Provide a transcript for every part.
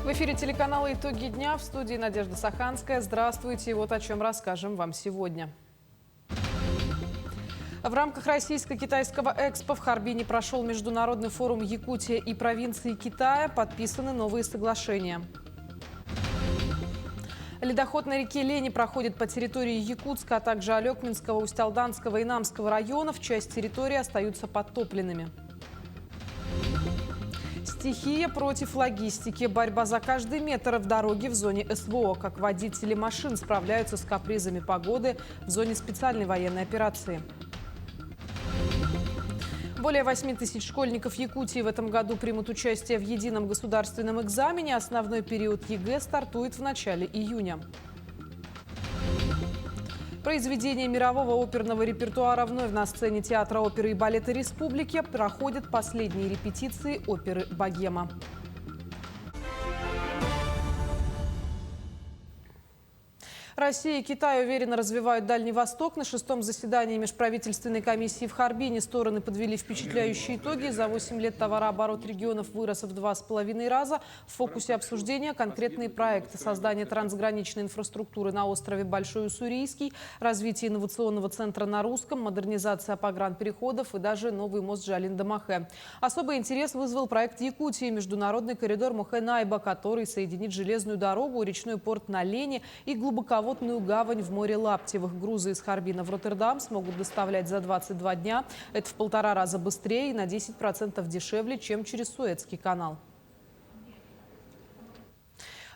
В эфире телеканала «Итоги дня», в студии Надежда Саханская. Здравствуйте, и вот о чем расскажем вам сегодня. В рамках российско-китайского экспо в Харбине прошел международный форум Якутия и провинции Китая. Подписаны новые соглашения. Ледоход на реке Лени проходит по территории Якутска, а также Алекминского, Усть-Алданского и Намского районов. Часть территории остаются подтопленными. Стихия против логистики. Борьба за каждый метр в дороге в зоне СВО. Как водители машин справляются с капризами погоды в зоне специальной военной операции. Более 8 тысяч школьников Якутии в этом году примут участие в едином государственном экзамене. Основной период ЕГЭ стартует в начале июня. Произведения мирового оперного репертуара вновь на сцене Театра оперы и балета Республики. Проходят последние репетиции оперы «Богема». Россия и Китай уверенно развивают Дальний Восток. На 6-м заседании межправительственной комиссии в Харбине стороны подвели впечатляющие итоги. За 8 лет товарооборот регионов вырос в 2,5 раза. В фокусе обсуждения конкретные проекты: создание трансграничной инфраструктуры на острове Большой Уссурийский, развитие инновационного центра на Русском, модернизация погранпереходов и даже новый мост Жалин-Дамахе. Особый интерес вызвал проект Якутии – международный коридор Мохэ-Найба, который соединит железную дорогу, речной порт на Лени и глубоководную гавань в море Лаптевых. Грузы из Харбина в Роттердам смогут доставлять за 22 дня. Это в 1,5 раза быстрее и на 10% дешевле, чем через Суэцкий канал.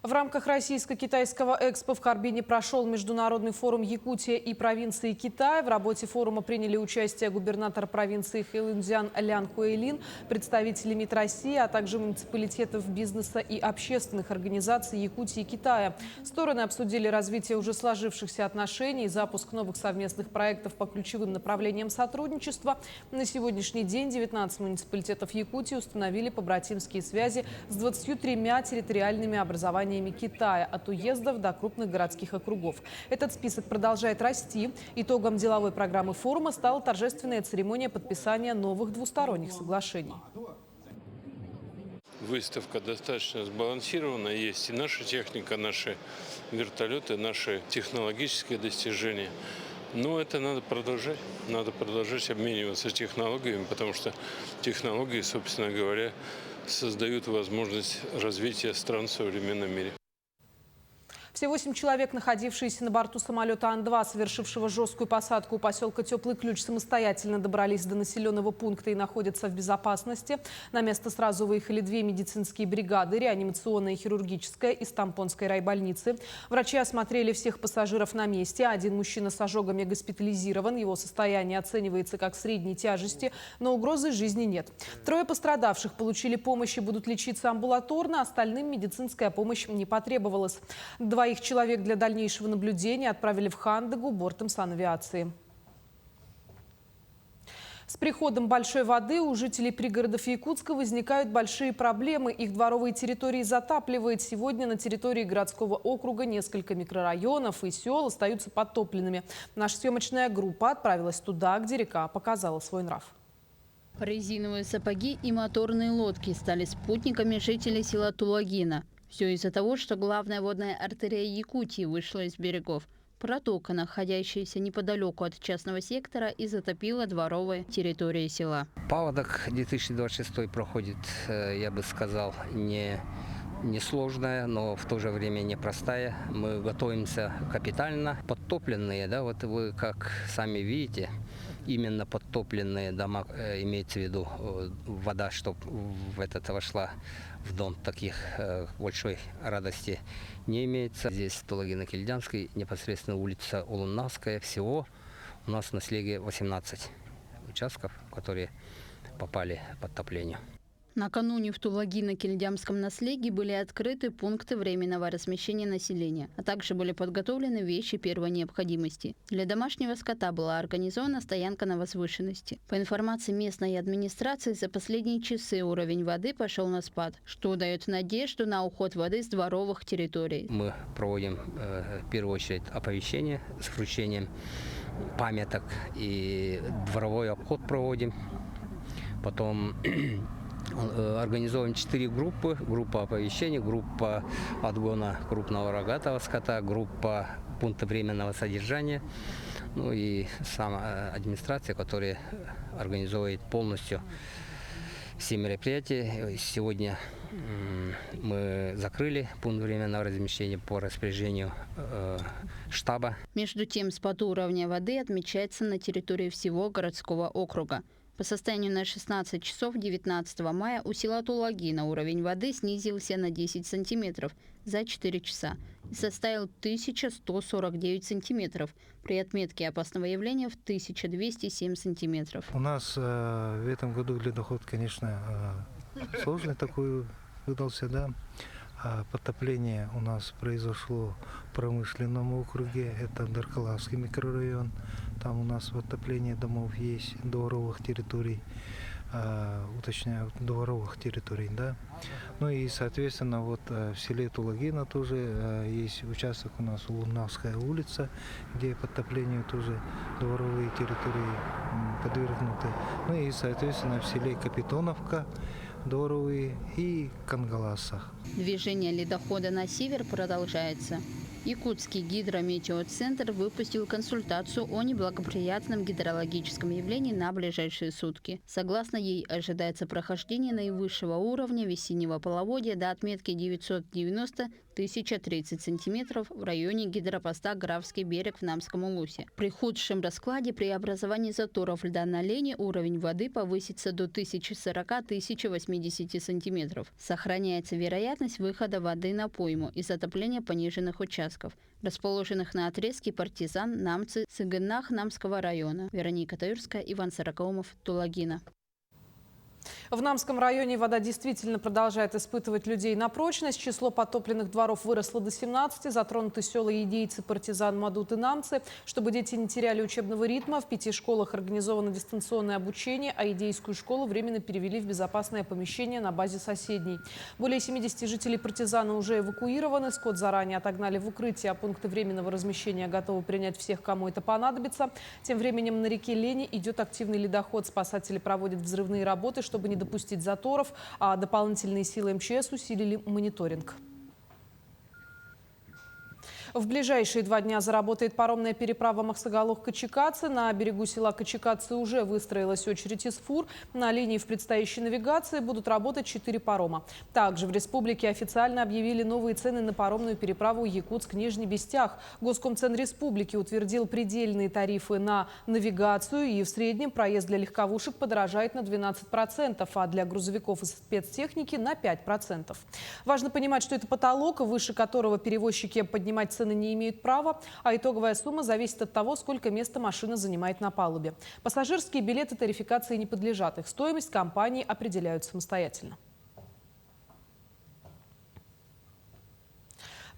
В рамках российско-китайского экспо в Харбине прошел международный форум Якутия и провинции Китая. В работе форума приняли участие губернатор провинции Хэйлунцзян Лян Хуэйлин, представители МИД России, а также муниципалитетов, бизнеса и общественных организаций Якутии и Китая. Стороны обсудили развитие уже сложившихся отношений, запуск новых совместных проектов по ключевым направлениям сотрудничества. На сегодняшний день 19 муниципалитетов Якутии установили побратимские связи с 23 территориальными образованиями Китая, от уездов до крупных городских округов. Этот список продолжает расти. Итогом деловой программы форума стала торжественная церемония подписания новых двусторонних соглашений. Выставка достаточно сбалансирована. Есть и наша техника, наши вертолеты, наши технологические достижения. Но это надо продолжать. Надо продолжать обмениваться технологиями, потому что технологии, собственно говоря, создают возможность развития стран в современном мире. Все 8 человек, находившиеся на борту самолета Ан-2, совершившего жесткую посадку у поселка Теплый Ключ, самостоятельно добрались до населенного пункта и находятся в безопасности. На место сразу выехали 2 медицинские бригады, реанимационная и хирургическая, из Тампонской райбольницы. Врачи осмотрели всех пассажиров на месте. Один мужчина с ожогами госпитализирован. Его состояние оценивается как средней тяжести, но угрозы жизни нет. 3 пострадавших получили помощь и будут лечиться амбулаторно. Остальным медицинская помощь не потребовалась. 2 человек для дальнейшего наблюдения отправили в Хандагу бортом санавиации. С приходом большой воды у жителей пригородов Якутска возникают большие проблемы. Их дворовые территории затапливает. Сегодня на территории городского округа несколько микрорайонов и сел остаются подтопленными. Наша съемочная группа отправилась туда, где река показала свой нрав. Резиновые сапоги и моторные лодки стали спутниками жителей села Тулагина. Все из-за того, что главная водная артерия Якутии вышла из берегов. Протока, находящаяся неподалеку от частного сектора, и затопила дворовые территории села. Паводок 2026 проходит, я бы сказал, не сложная, но в то же время непростая. Мы готовимся капитально. Подтопленные, да, вот вы как сами видите, именно подтопленные дома, имеется в виду вода, чтобы в это вошла в дом, таких большой радости не имеется. Здесь Тулагино-Кильдянской, непосредственно улица Улунавская. Всего у нас на слеге 18 участков, которые попали под топление. Накануне в Тулагино-Кильдямском наследии были открыты пункты временного размещения населения, а также были подготовлены вещи первой необходимости. Для домашнего скота была организована стоянка на возвышенности. По информации местной администрации, за последние часы уровень воды пошел на спад, что дает надежду на уход воды с дворовых территорий. Мы проводим в первую очередь оповещение с вручением памяток и дворовой обход проводим. Потом Организовываем 4 группы. Группа оповещения, группа отгона крупного рогатого скота, группа пункта временного содержания, ну и сама администрация, которая организовывает полностью все мероприятия. Сегодня мы закрыли пункт временного размещения по распоряжению штаба. Между тем, спад уровня воды отмечается на территории всего городского округа. По состоянию на 16 часов 19 мая у села Тулагина уровень воды снизился на 10 сантиметров за 4 часа и составил 1149 сантиметров при отметке опасного явления в 1207 сантиметров. У нас в этом году ледоход, конечно, сложный такой выдался, да. Потопление у нас произошло в промышленном округе, это Даркалавский микрорайон. Там у нас потопление домов есть, дворовых территорий, уточняю, дворовых территорий, да. Ну и, соответственно, вот в селе Тулагина тоже есть участок у нас, Лунавская улица, где потоплению тоже дворовые территории подвергнуты. Ну и, соответственно, в селе Капитоновка дворовые и Кангаласах. Движение ледохода на север продолжается. Якутский гидрометеоцентр выпустил консультацию о неблагоприятном гидрологическом явлении на ближайшие сутки. Согласно ей, ожидается прохождение наивысшего уровня весеннего половодья до отметки 990-1030 сантиметров в районе гидропоста Графский берег в Намском Улусе. При худшем раскладе при образовании заторов льда на Лене уровень воды повысится до 1040-1080 сантиметров. Сохраняется вероятность выхода воды на пойму и затопления пониженных участков, расположенных на отрезке Партизан, Намцы, Цыганах Намского района. Вероника Таюрская, Иван Сорокаумов, Тулагина. В Намском районе вода действительно продолжает испытывать людей на прочность. Число потопленных дворов выросло до 17. Затронуты села Едейцы, Партизан, Мадут и Намцы. Чтобы дети не теряли учебного ритма, в 5 школах организовано дистанционное обучение, а Едейскую школу временно перевели в безопасное помещение на базе соседней. Более 70 жителей Партизана уже эвакуированы. Скот заранее отогнали в укрытие, а пункты временного размещения готовы принять всех, кому это понадобится. Тем временем на реке Лени идет активный ледоход. Спасатели проводят взрывные работы, чтобы не допустить заторов, а дополнительные силы МЧС усилили мониторинг. В ближайшие 2 дня заработает паромная переправа Махсагалух-Качекацы. На берегу села Качекацы уже выстроилась очередь из фур. На линии в предстоящей навигации будут работать 4 парома. Также в республике официально объявили новые цены на паромную переправу Якутск-Нижний Бестях. Госкомцен республики утвердил предельные тарифы на навигацию, и в среднем проезд для легковушек подорожает на 12%, а для грузовиков и спецтехники на 5%. Важно понимать, что это потолок, выше которого перевозчики поднимать цены не имеют права, а итоговая сумма зависит от того, сколько места машина занимает на палубе. Пассажирские билеты тарификации не подлежат. Их стоимость компании определяют самостоятельно.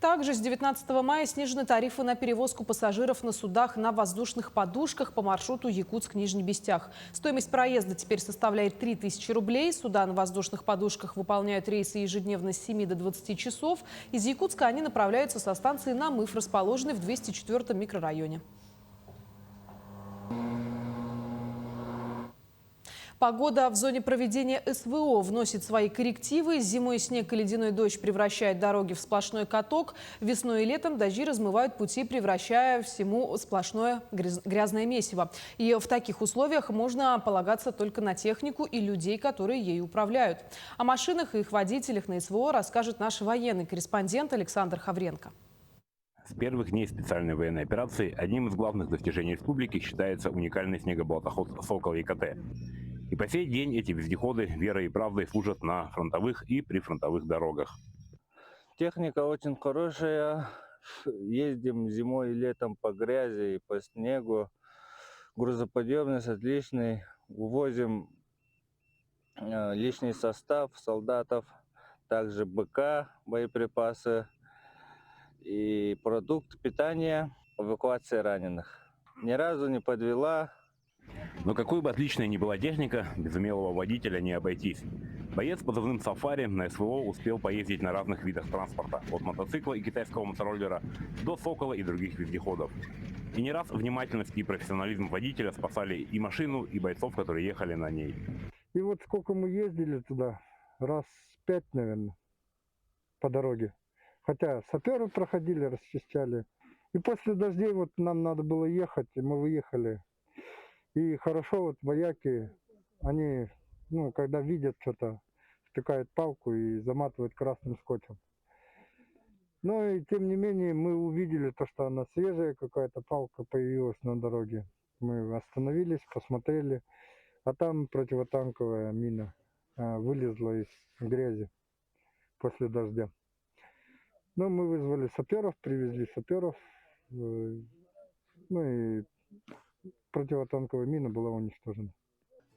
Также с 19 мая снижены тарифы на перевозку пассажиров на судах на воздушных подушках по маршруту Якутск-Нижний Бестях. Стоимость проезда теперь составляет 3000 рублей. Суда на воздушных подушках выполняют рейсы ежедневно с 7 до 20 часов. Из Якутска они направляются со станции Намыв, расположенной в 204-м микрорайоне. Погода в зоне проведения СВО вносит свои коррективы. Зимой снег и ледяной дождь превращают дороги в сплошной каток. Весной и летом дожди размывают пути, превращая всему сплошное грязное месиво. И в таких условиях можно полагаться только на технику и людей, которые ею управляют. О машинах и их водителях на СВО расскажет наш военный корреспондент Александр Хавренко. С первых дней специальной военной операции одним из главных достижений республики считается уникальный снегоболотоход «Сокол ЕКТ». И по сей день эти вездеходы верой и правдой служат на фронтовых и прифронтовых дорогах. Техника очень хорошая. Ездим зимой и летом по грязи и по снегу. Грузоподъемность отличный. Увозим личный состав солдатов, также БК, боеприпасы и продукт питания, эвакуация раненых. Ни разу не подвела. Но какой бы отличной ни была техника, без умелого водителя не обойтись. Боец с позывным «Сафари» на СВО успел поездить на разных видах транспорта. От мотоцикла и китайского мотороллера до «Сокола» и других вездеходов. И не раз внимательность и профессионализм водителя спасали и машину, и бойцов, которые ехали на ней. И вот сколько мы ездили туда, раз 5, наверное, по дороге. Хотя саперы проходили, расчищали. И после дождей вот нам надо было ехать, и мы выехали. И хорошо вот вояки, они, ну, когда видят что-то, втыкают палку и заматывают красным скотчем. Но и тем не менее мы увидели то, что она свежая, какая-то палка появилась на дороге. Мы остановились, посмотрели, а там противотанковая мина вылезла из грязи после дождя. Но мы вызвали саперов, привезли саперов, ну и противотанковая мина была уничтожена.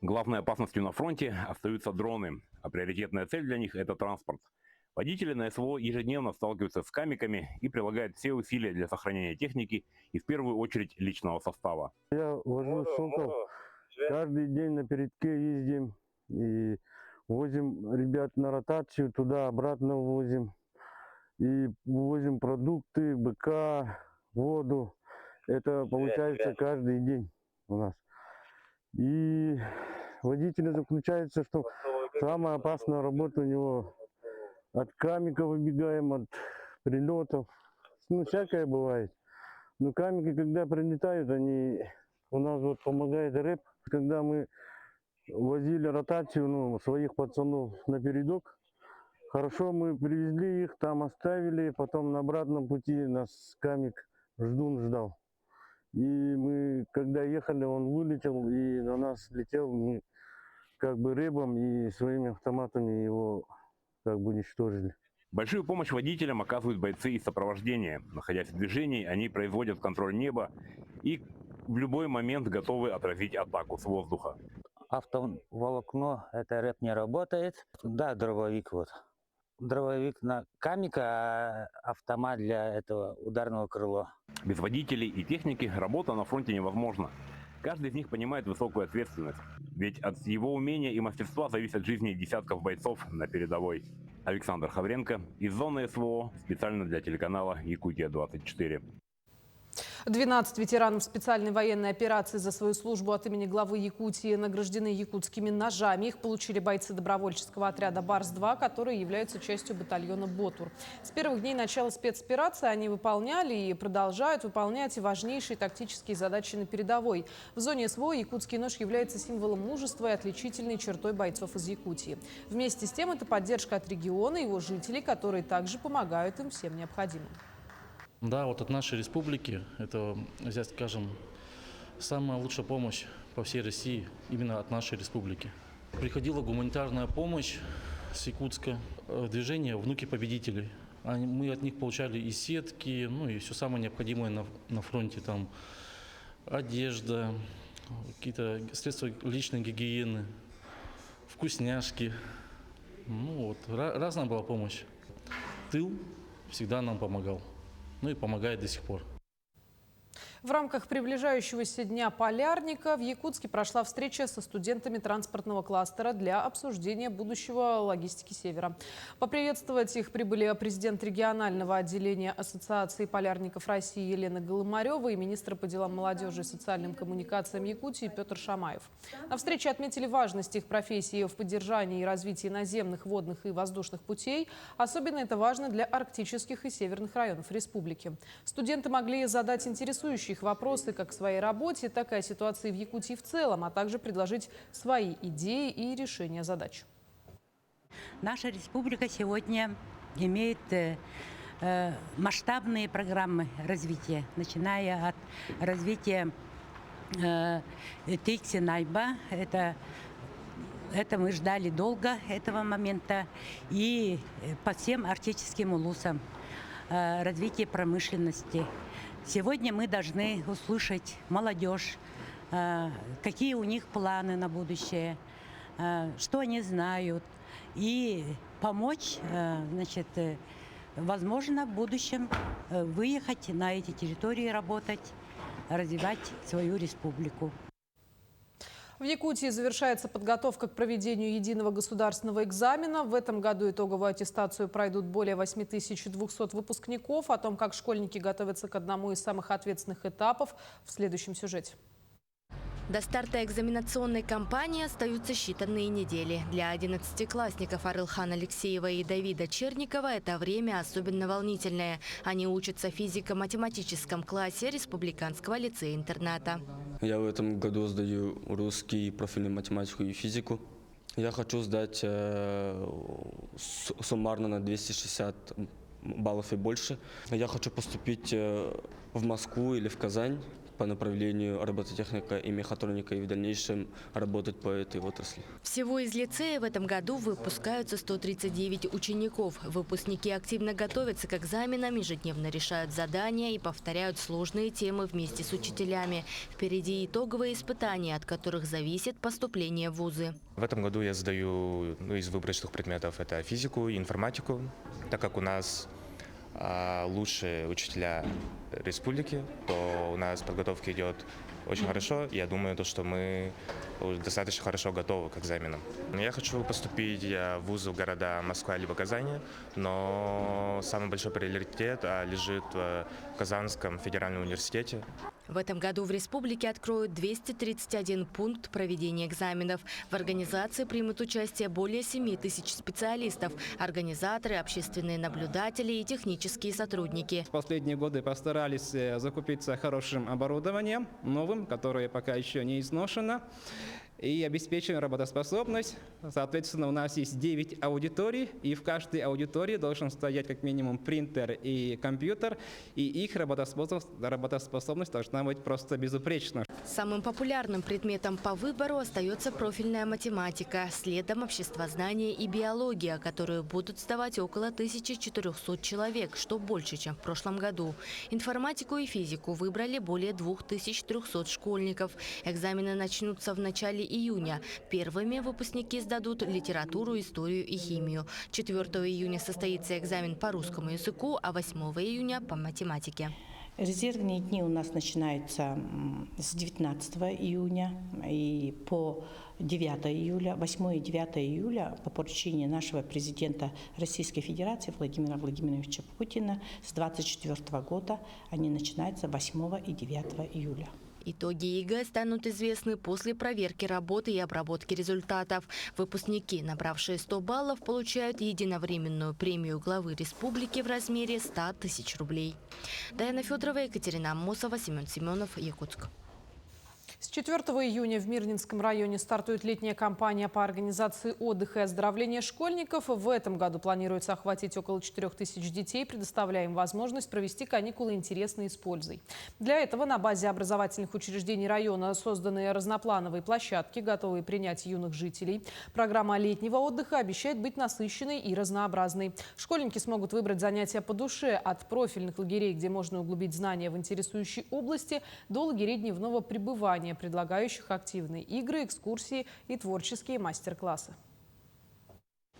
Главной опасностью на фронте остаются дроны, а приоритетная цель для них – это транспорт. Водители на СВО ежедневно сталкиваются с камиками и прилагают все усилия для сохранения техники и в первую очередь личного состава. Я вожу «Сокол», каждый день на передке ездим и возим ребят на ротацию, туда-обратно возим. И возим продукты, БК, воду. Это получается каждый день у нас. И водителя заключается, что самая опасная работа у него: от камиков выбегаем, от прилетов. Ну, всякое бывает. Но камики, когда прилетают, они у нас вот помогает рэп. Когда мы возили ротацию, ну, своих пацанов на передок, хорошо, мы привезли их, там оставили, потом на обратном пути нас камик ждал. И мы, когда ехали, он вылетел и на нас летел, мы как бы рэбом и своими автоматами его как бы уничтожили. Большую помощь водителям оказывают бойцы из сопровождения. Находясь в движении, они производят контроль неба и в любой момент готовы отразить атаку с воздуха. Автоволокно, это рэп не работает. Да, дробовик вот. Дробовик на камика, а автомат для этого ударного крыла. Без водителей и техники работа на фронте невозможна. Каждый из них понимает высокую ответственность, ведь от его умения и мастерства зависят жизни десятков бойцов на передовой. Александр Хавренко из зоны СВО специально для телеканала «Якутия-24». 12 ветеранов специальной военной операции за свою службу от имени главы Якутии награждены якутскими ножами. Их получили бойцы добровольческого отряда «Барс-2», которые являются частью батальона «Ботур». С первых дней начала спецоперации они выполняли и продолжают выполнять важнейшие тактические задачи на передовой. В зоне СВО якутский нож является символом мужества и отличительной чертой бойцов из Якутии. Вместе с тем это поддержка от региона и его жителей, которые также помогают им всем необходимым. Да, вот от нашей республики, это, взять, скажем, самая лучшая помощь по всей России именно от нашей республики. Приходила гуманитарная помощь с Якутска, движение «Внуки победителей». Мы от них получали и сетки, ну и все самое необходимое на фронте. Там одежда, какие-то средства личной гигиены, вкусняшки. Ну вот, разная была помощь. Тыл всегда нам помогал. Ну и помогает до сих пор. В рамках приближающегося Дня полярника в Якутске прошла встреча со студентами транспортного кластера для обсуждения будущего логистики Севера. Поприветствовать их прибыли президент регионального отделения Ассоциации полярников России Елена Голомарева и министр по делам молодежи и социальным коммуникациям Якутии Петр Шамаев. На встрече отметили важность их профессии в поддержании и развитии наземных, водных и воздушных путей. Особенно это важно для арктических и северных районов республики. Студенты могли задать интересующие их вопросы как о своей работе, так и о ситуации в Якутии в целом, а также предложить свои идеи и решения задач. Наша республика сегодня имеет масштабные программы развития, начиная от развития Тикси-Найба. Это мы ждали долго этого момента. И по всем арктическим улусам развитие промышленности. Сегодня мы должны услышать молодежь, какие у них планы на будущее, что они знают, и помочь, значит, возможно, в будущем выехать на эти территории, работать, развивать свою республику. В Якутии завершается подготовка к проведению единого государственного экзамена. В этом году итоговую аттестацию пройдут более 8200 выпускников. О том, как школьники готовятся к одному из самых ответственных этапов, в следующем сюжете. До старта экзаменационной кампании остаются считанные недели. Для 11-классников Арылхана Алексеева и Давида Черникова это время особенно волнительное. Они учатся в физико-математическом классе Республиканского лицея-интерната. Я в этом году сдаю русский, профильную математику и физику. Я хочу сдать суммарно на 260 баллов и больше. Я хочу поступить в Москву или в Казань по направлению робототехника и мехатроника и в дальнейшем работать по этой отрасли. Всего из лицея в этом году выпускаются 139 учеников. Выпускники активно готовятся к экзаменам, ежедневно решают задания и повторяют сложные темы вместе с учителями. Впереди итоговые испытания, от которых зависит поступление в вузы. В этом году я сдаю из выборочных предметов это физику и информатику, так как у нас лучшие учителя республики, то у нас подготовка идет очень хорошо. Я думаю, что мы достаточно хорошо готовы к экзаменам. Я хочу поступить в вузы в города Москва либо Казань, но самый большой приоритет лежит в Казанском федеральном университете. В этом году в республике откроют 231 пункт проведения экзаменов. В организации примут участие более 7 тысяч специалистов, организаторы, общественные наблюдатели и технические сотрудники. В последние годы постарались закупиться хорошим оборудованием, новым, которое пока еще не изношено, и обеспечиваем работоспособность. Соответственно, у нас есть 9 аудиторий, и в каждой аудитории должен стоять как минимум принтер и компьютер, и их работоспособность должна быть просто безупречна. Самым популярным предметом по выбору остается профильная математика, следом обществознание и биология, которые будут сдавать около 1400 человек, что больше, чем в прошлом году. Информатику и физику выбрали более 2300 школьников. Экзамены начнутся в начале июня. Первыми выпускники сдадут литературу, историю и химию. 4 июня состоится экзамен по русскому языку, а 8 июня по математике. Резервные дни у нас начинаются с 19 июня и по 9 июля, 8 и 9 июля по поручению нашего президента Российской Федерации Владимира Владимировича Путина с 2024 года они начинаются 8 и 9 июля. Итоги ЕГЭ станут известны после проверки работы и обработки результатов. Выпускники, набравшие 100 баллов, получают единовременную премию главы республики в размере 100 тысяч рублей. Даяна Федорова, Екатерина Аммосова, Семен Семенов, Якутск. С 4 июня в Мирнинском районе стартует летняя кампания по организации отдыха и оздоровления школьников. В этом году планируется охватить около 4000 детей, предоставляя им возможность провести каникулы интересно и с пользой. Для этого на базе образовательных учреждений района созданы разноплановые площадки, готовые принять юных жителей. Программа летнего отдыха обещает быть насыщенной и разнообразной. Школьники смогут выбрать занятия по душе от профильных лагерей, где можно углубить знания в интересующей области, до лагерей дневного пребывания, предлагающих активные игры, экскурсии и творческие мастер-классы.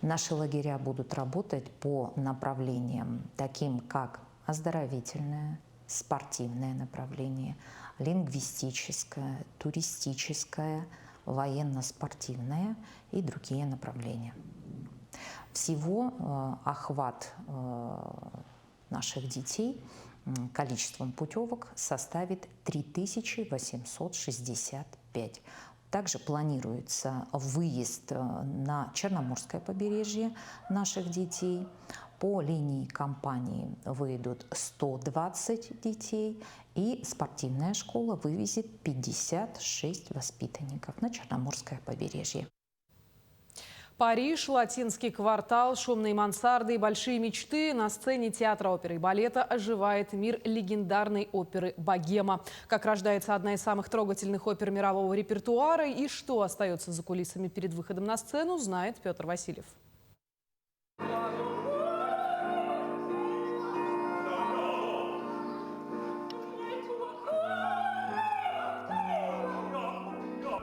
Наши лагеря будут работать по направлениям, таким как оздоровительное, спортивное направление, лингвистическое, туристическое, военно-спортивное и другие направления. Всего охват наших детей количеством путевок составит 3865. Также планируется выезд на Черноморское побережье наших детей. По линии компании выйдут 120 детей, и спортивная школа вывезет 56 воспитанников на Черноморское побережье. Париж, латинский квартал, шумные мансарды и большие мечты. На сцене театра оперы и балета оживает мир легендарной оперы «Богема». Как рождается одна из самых трогательных опер мирового репертуара и что остается за кулисами перед выходом на сцену, знает Петр Васильев.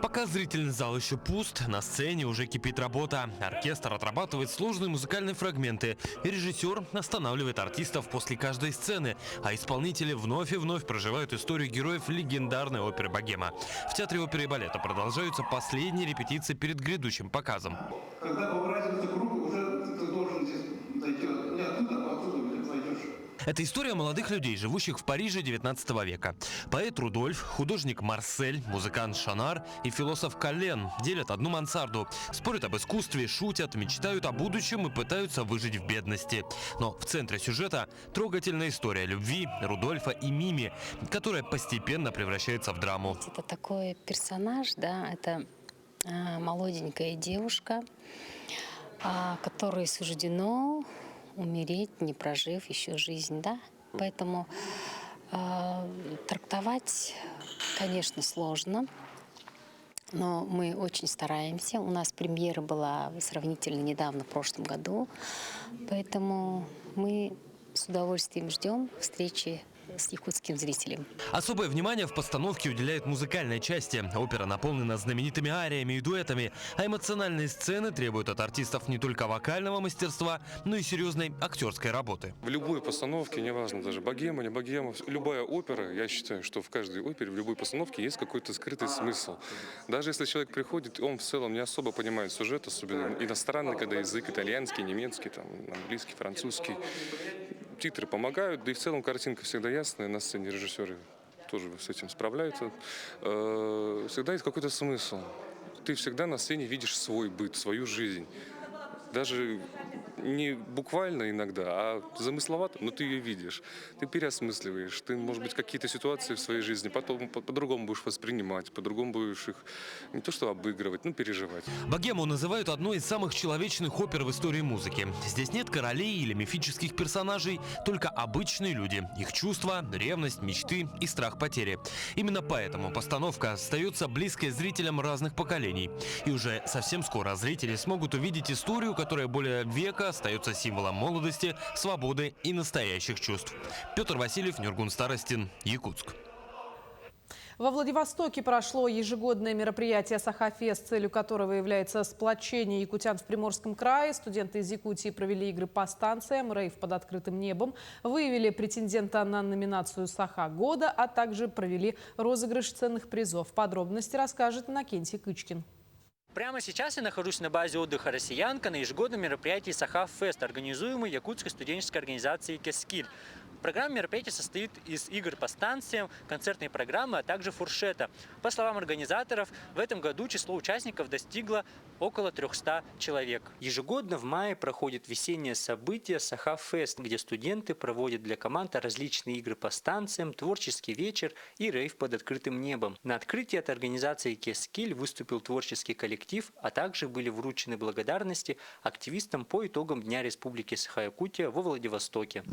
Пока зрительный зал еще пуст, на сцене уже кипит работа. Оркестр отрабатывает сложные музыкальные фрагменты. И режиссер останавливает артистов после каждой сцены. А исполнители вновь и вновь проживают историю героев легендарной оперы «Богема». В театре оперы и балета продолжаются последние репетиции перед грядущим показом. Когда поворачивается круг, уже ты должен здесь дойти не оттуда, а оттуда, где пойдешь. Это история молодых людей, живущих в Париже 19 века. Поэт Рудольф, художник Марсель, музыкант Шанар и философ Каллен делят одну мансарду. Спорят об искусстве, шутят, мечтают о будущем и пытаются выжить в бедности. Но в центре сюжета трогательная история любви Рудольфа и Мими, которая постепенно превращается в драму. Это такой персонаж, да, это молоденькая девушка, которой суждено умереть, не прожив еще жизнь, да. Поэтому трактовать, конечно, сложно, но мы очень стараемся. У нас премьера была сравнительно недавно, в прошлом году, поэтому мы с удовольствием ждем встречи с якутским зрителем. Особое внимание в постановке уделяет музыкальной части. Опера наполнена знаменитыми ариями и дуэтами, а эмоциональные сцены требуют от артистов не только вокального мастерства, но и серьезной актерской работы. В любой постановке, неважно даже богема, не богема, любая опера, я считаю, что в каждой опере, в любой постановке есть какой-то скрытый смысл. Даже если человек приходит, он в целом не особо понимает сюжет, особенно иностранный, когда язык итальянский, немецкий, там, английский, французский. Титры помогают, да и в целом картинка всегда ясная, на сцене режиссеры тоже с этим справляются. Всегда есть какой-то смысл. Ты всегда на сцене видишь свой быт, свою жизнь. Даже не буквально иногда, а замысловато, но ты ее видишь. Ты переосмысливаешь, ты, может быть, какие-то ситуации в своей жизни потом по-другому будешь воспринимать, по-другому будешь их не то что обыгрывать, но переживать. «Богему» называют одной из самых человечных опер в истории музыки. Здесь нет королей или мифических персонажей, только обычные люди, их чувства, ревность, мечты и страх потери. Именно поэтому постановка остается близкой зрителям разных поколений. И уже совсем скоро зрители смогут увидеть историю, которая более века остается символом молодости, свободы и настоящих чувств. Петр Васильев, Нюргун Старостин, Якутск. Во Владивостоке прошло ежегодное мероприятие «Саха-фест», целью которого является сплочение якутян в Приморском крае. Студенты из Якутии провели игры по станциям, рейв под открытым небом, выявили претендента на номинацию «Саха года», а также провели розыгрыш ценных призов. Подробности расскажет Иннокентий Кычкин. Прямо сейчас я нахожусь на базе отдыха «Россиянка» на ежегодном мероприятии «Саха-фест», организуемой якутской студенческой организацией «Кескиль». Программа мероприятия состоит из игр по станциям, концертной программы, а также фуршета. По словам организаторов, в этом году число участников достигло около 300 человек. Ежегодно в мае проходит весеннее событие «Саха-фест», где студенты проводят для команд различные игры по станциям, творческий вечер и рейв под открытым небом. На открытии от организации «Кескиль» выступил творческий коллектив, а также были вручены благодарности активистам по итогам Дня Республики Саха-Якутия во Владивостоке.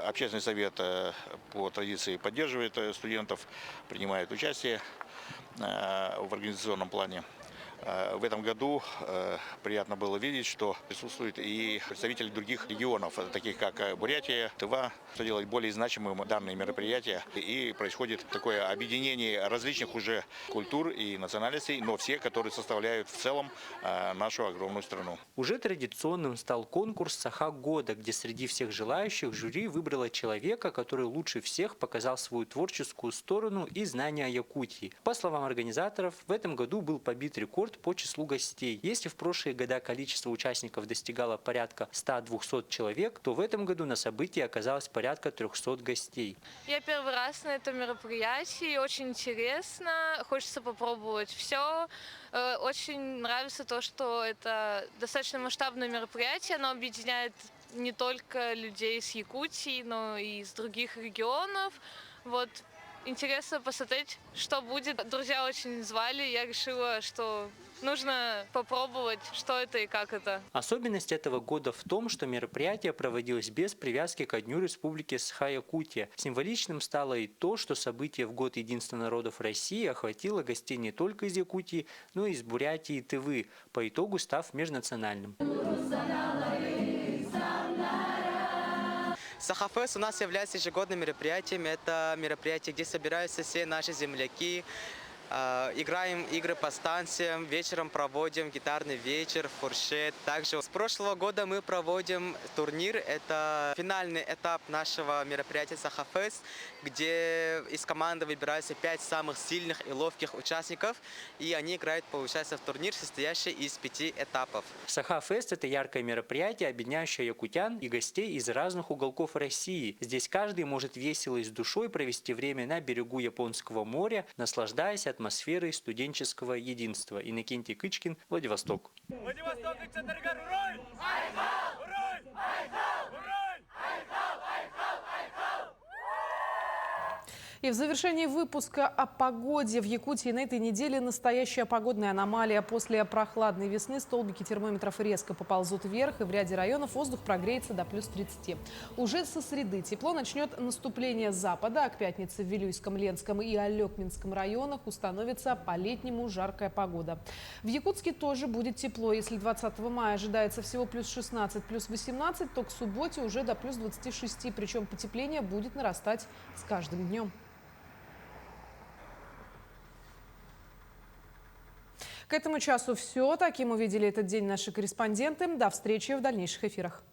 Общественный совет по традиции поддерживает студентов, принимает участие в организационном плане. В этом году приятно было видеть, что присутствуют и представители других регионов, таких как Бурятия, Тыва, что делает более значимым данные мероприятия. И происходит такое объединение различных уже культур и национальностей, но все, которые составляют в целом нашу огромную страну. Уже традиционным стал конкурс «Саха года», где среди всех желающих жюри выбрало человека, который лучше всех показал свою творческую сторону и знания о Якутии. По словам организаторов, в этом году был побит рекорд по числу гостей. Если в прошлые года количество участников достигало порядка 100-200 человек, то в этом году на событии оказалось порядка 300 гостей. Я первый раз на этом мероприятии, очень интересно, хочется попробовать все. Очень нравится то, что это достаточно масштабное мероприятие, оно объединяет не только людей с Якутии, но и из других регионов. Вот. Интересно посмотреть, что будет. Друзья очень звали, я решила, что нужно попробовать, что это и как это. Особенность этого года в том, что мероприятие проводилось без привязки ко Дню Республики Саха-Якутия. Символичным стало и то, что событие в год Единства народов России охватило гостей не только из Якутии, но и из Бурятии и Тывы, по итогу став межнациональным. Саха-фест у нас является ежегодным мероприятием. Это мероприятие, где собираются все наши земляки, Играем игры по станциям, вечером проводим гитарный вечер, фуршет. Также с прошлого года мы проводим турнир. Это финальный этап нашего мероприятия Саха-фест, где из команды выбираются 5 самых сильных и ловких участников. И они играют, получается, в турнир, состоящий из 5 этапов. Саха-фест – это яркое мероприятие, объединяющее якутян и гостей из разных уголков России. Здесь каждый может весело и с душой провести время на берегу Японского моря, наслаждаясь атмосферой студенческого единства. Иннокентий Кычкин, Владивосток. И в завершении выпуска о погоде. В Якутии на этой неделе настоящая погодная аномалия. После прохладной весны столбики термометров резко поползут вверх, и в ряде районов воздух прогреется до плюс 30. Уже со среды тепло начнет наступление с запада, а к пятнице в Вилюйском, Ленском и Алекминском районах установится по-летнему жаркая погода. В Якутске тоже будет тепло. Если 20 мая ожидается всего плюс 16, плюс 18, то к субботе уже до плюс 26. Причем потепление будет нарастать с каждым днем. К этому часу все. Таким увидели этот день наши корреспонденты. До встречи в дальнейших эфирах.